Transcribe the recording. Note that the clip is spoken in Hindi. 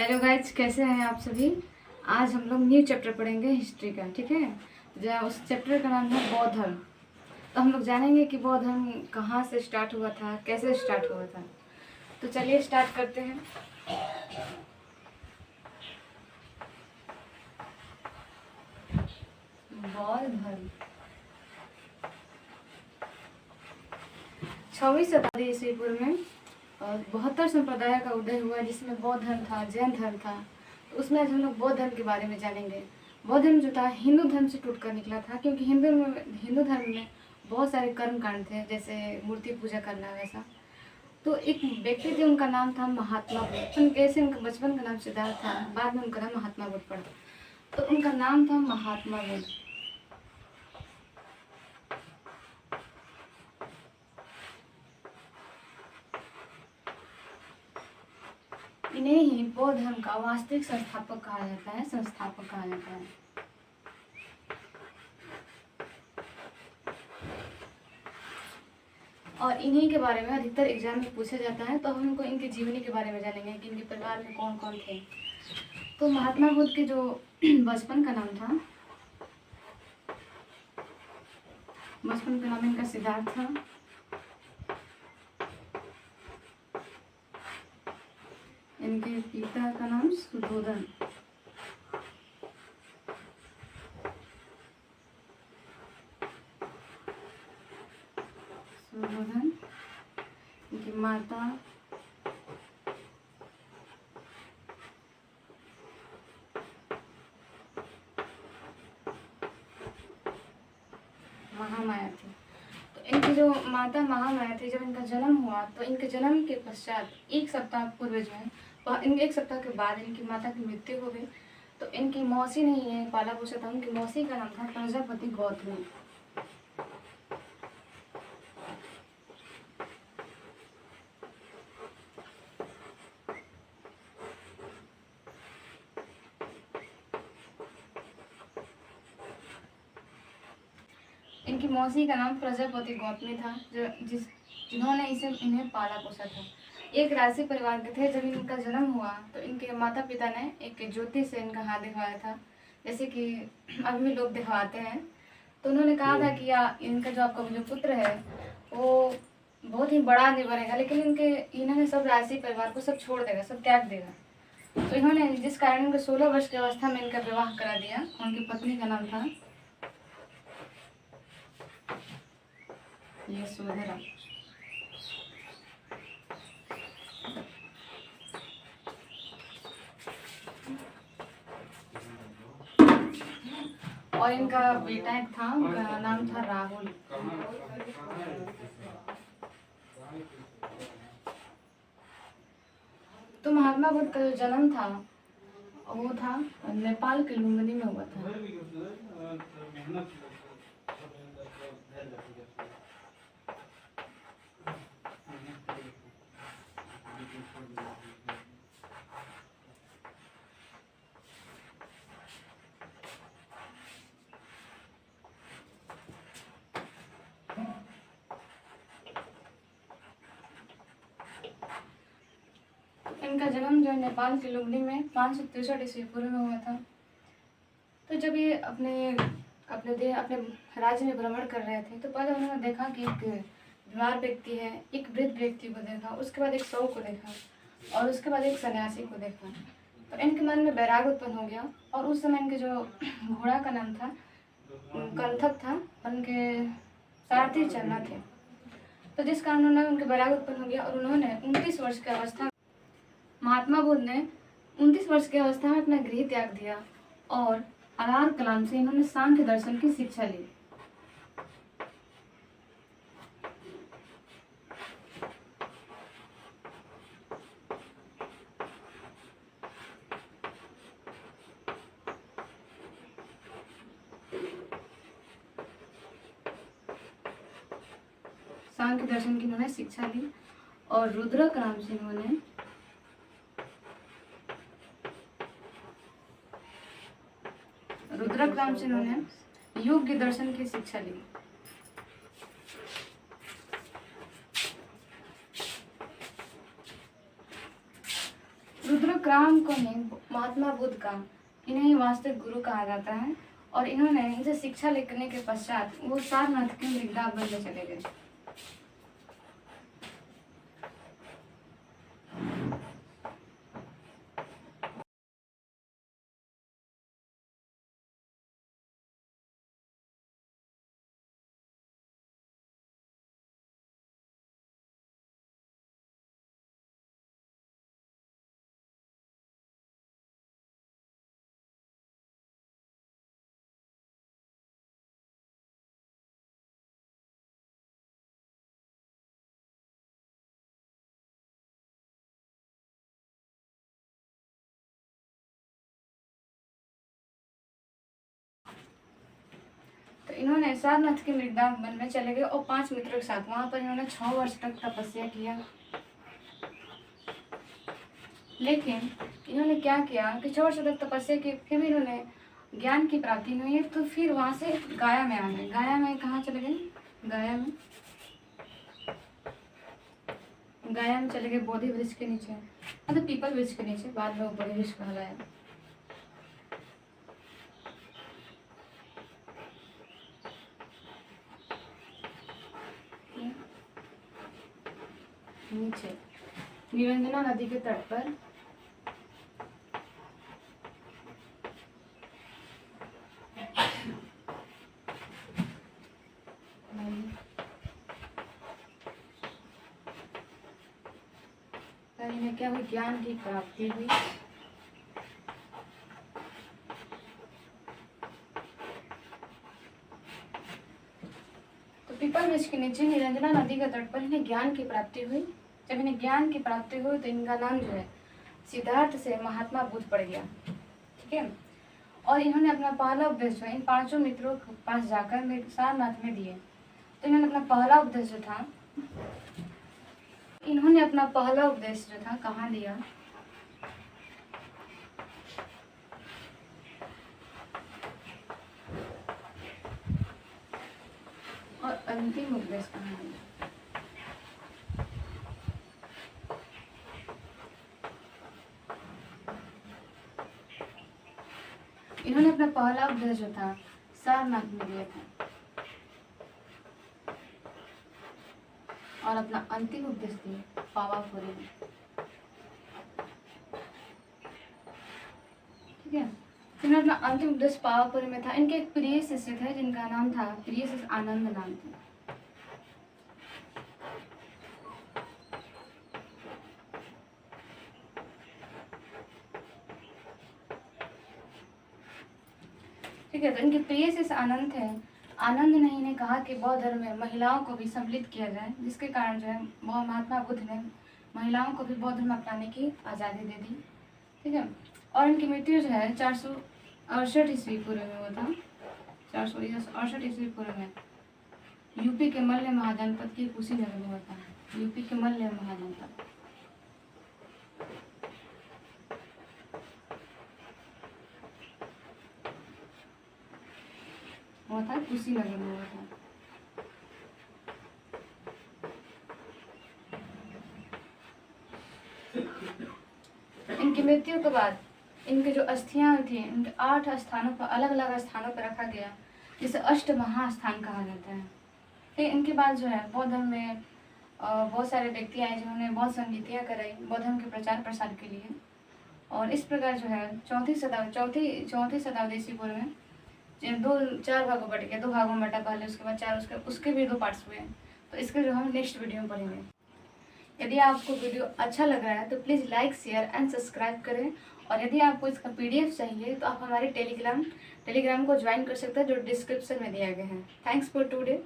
हेलो गाइज, कैसे हैं आप सभी। आज हम लोग न्यू चैप्टर पढ़ेंगे हिस्ट्री का। ठीक है, जो उस चैप्टर का नाम है बौद्ध धर्म। तो हम लोग जानेंगे कि बौद्ध धर्म कहाँ से स्टार्ट हुआ था, कैसे स्टार्ट हुआ था। तो चलिए स्टार्ट करते हैं। बौद्ध धर्म 6वीं शताब्दी ईस्वी पूर्व में 72 संप्रदाय का उदय हुआ, जिसमें बौद्ध धर्म था, जैन धर्म था। तो उसमें आज हम लोग बौद्ध धर्म के बारे में जानेंगे। बौद्ध धर्म जो था हिंदू धर्म से टूटकर निकला था, क्योंकि हिंदू धर्म में बहुत सारे कर्म कांड थे, जैसे मूर्ति पूजा करना वैसा। तो एक व्यक्ति थे, उनका नाम था महात्मा बुद्ध। कैसे उनका बचपन का नाम सिद्धार्थ था, बाद में उनका नाम महात्मा बुद्ध पड़ा। तो उनका नाम था महात्मा बुद्ध। इन्हें ही बौद्ध धर्म का वास्तविक संस्थापक कहा जाता है, संस्थापक कहा जाता है। और इन्हीं के बारे में अधिकतर एग्जाम में पूछा जाता है। तो हमको इनके जीवनी के बारे में जानेंगे कि इनके परिवार में कौन कौन थे। तो महात्मा बुद्ध के जो बचपन का नाम था, बचपन का नाम इनका सिद्धार्थ था। इनके पिता का नाम सुधोधन। सुधोधन। इनकी माता महामाया थी। तो इनकी जो माता महामाया थी, जब इनका जन्म हुआ तो इनके जन्म के पश्चात एक सप्ताह पूर्व जो है, इनके एक सप्ताह के बाद इनकी माता की मृत्यु हो गई। तो इनकी मौसी ने ये पाला पोसा था। उनकी मौसी का नाम था प्रजापति गौतमी। इनकी मौसी का नाम प्रजापति गौतमी था, जिन्होंने इन्हें पाला पोसा था। एक राजसी परिवार के थे। जब इनका जन्म हुआ तो इनके माता पिता ने एक ज्योति से इनका हाथ दिखवाया था, जैसे कि अभी भी लोग दिखवाते हैं। तो उन्होंने कहा था कि इनका जो आपका जो पुत्र है वो बहुत ही बड़ा आदमी बनेगा, लेकिन इन्होंने सब राजसी परिवार को सब छोड़ देगा, सब त्याग देगा। तो इन्होंने जिस कारण इनके 16 वर्ष की अवस्था में इनका विवाह करा दिया। उनकी पत्नी का नाम था यशोधरा। और इनका बेटा एक था, उनका नाम था राहुल। तो महात्मा बुद्ध का जो जन्म था वो था नेपाल के लुम्बिनी में हुआ था। इनका जन्म जो नेपाल के लुम्बिनी में 563 ईस्वी पूर्व में हुआ था। तो जब ये अपने राज्य में भ्रमण कर रहे थे, तो पहले उन्होंने देखा कि एक बीमार व्यक्ति है, एक वृद्ध व्यक्ति को देखा, उसके बाद एक शव को देखा और उसके बाद एक सन्यासी को देखा। तो इनके मन में वैराग्य उत्पन्न हो गया। और उस समय इनके जो घोड़ा का नाम था कंथक था, और उनके सारथी चरना थे। तो जिस कारण उनके वैराग्य उत्पन्न हो गया और उन्होंने 29 वर्ष की अवस्था महात्मा बुद्ध ने 29 वर्ष की अवस्था में अपना गृह त्याग दिया और अलार कलाम से इन्होंने सांख्य दर्शन की शिक्षा ली। सांख्य दर्शन की इन्होंने शिक्षा ली और रुद्रक नाम से इन्होंने योग्य दर्शन की शिक्षा ली। रुद्रक राम को ही महात्मा बुद्ध का इन्हें ही वास्तविक गुरु कहा जाता है। और इन्होंने इनसे शिक्षा लेने के पश्चात वो सारनाथ के मृगदाव बनने चले गए। तो इन्होंने सारनाथ के मृगदाव वन में चले गए और 5 मित्रों के साथ वहां पर इन्होंने 6 वर्ष तक तपस्या किया। लेकिन इन्होंने क्या किया कि 6 वर्ष तक तपस्या की, फिर भी इन्होंने ज्ञान की प्राप्ति नहीं है। तो फिर वहां से गाया में आ गए। गाया में कहाँ चले गए? गाया में चले गए बोधि वृक्ष के नीचे, मतलब पीपल वृक्ष के नीचे, बाद में वो बोधि वृक्ष कहलाया। नीचे निरंजना नदी के तट पर इन्हें क्या हुई? ज्ञान की प्राप्ति हुई। तो पीपल वृक्ष के नीचे निरंजना नदी के तट पर इन्हें ज्ञान की प्राप्ति हुई। जब इन्हें ज्ञान की प्राप्ति हुई तो इनका नाम जो है सिद्धार्थ से महात्मा बुद्ध पड़ गया। ठीक है। और इन्होंने अपना पहला उपदेश जो है इन 5 मित्रों के पास जाकर सारनाथ में दिए। तो इन्होंने अपना पहला उपदेश जो था कहाँ दिया? और अंतिम उपदेश कहाँ दिया? इन्होंने अपना पहला उपदेश जो था सारनाथ में दिया था और अपना अंतिम उपदेश दिया पावापुरी में। ठीक है। इन्होंने अपना अंतिम उपदेश पावापुरी में था। इनके एक प्रिय शिष्य थे जिनका नाम था प्रिय शिष्य आनंद नाम था। ठीक है। तो इनके प्रिय शिष्य आनंद थे। आनंद ने इन्हें कहा कि बौद्ध धर्म में महिलाओं को भी सम्मिलित किया जाए, जिसके कारण जो है महात्मा बुद्ध ने महिलाओं को भी बौद्ध धर्म अपनाने की आज़ादी दे दी। ठीक है। और इनकी मृत्यु जो है 468 ईस्वी पूर्व में हुआ था। 468 ईस्वी पूर्व में यूपी के मल्ल महाजनपद के कुशीनगर में हुआ था। यूपी के मल्ल महाजनपद हुआ था, कुशीनगर में हुआ था। इनकी मृत्यु के बाद इनके जो अस्थियां थी इनके 8 स्थानों पर, अलग अलग स्थानों पर रखा गया, जिसे अष्ट महास्थान कहा जाता है। फिर इनके बाद जो है बौद्ध धर्म में बहुत सारे व्यक्ति आए जिन्होंने बहुत संगीतियाँ कराई बौद्ध धर्म के प्रचार प्रसार के लिए। और इस प्रकार जो है चौथी शताब्दी ईस्वी पूर्व में 4 भागों बट गया। 2 भागों में बटा पहले, उसके बाद 4, उसके भी 2 पार्ट्स हुए। तो इसके जो हम नेक्स्ट वीडियो में पढ़ेंगे। यदि आपको वीडियो अच्छा लग रहा है तो please like, share and subscribe करें। और यदि आपको इसका PDF चाहिए तो आप हमारे टेलीग्राम को ज्वाइन कर सकते हैं, जो डिस्क्रिप्शन में दिया गया है। Thanks for today.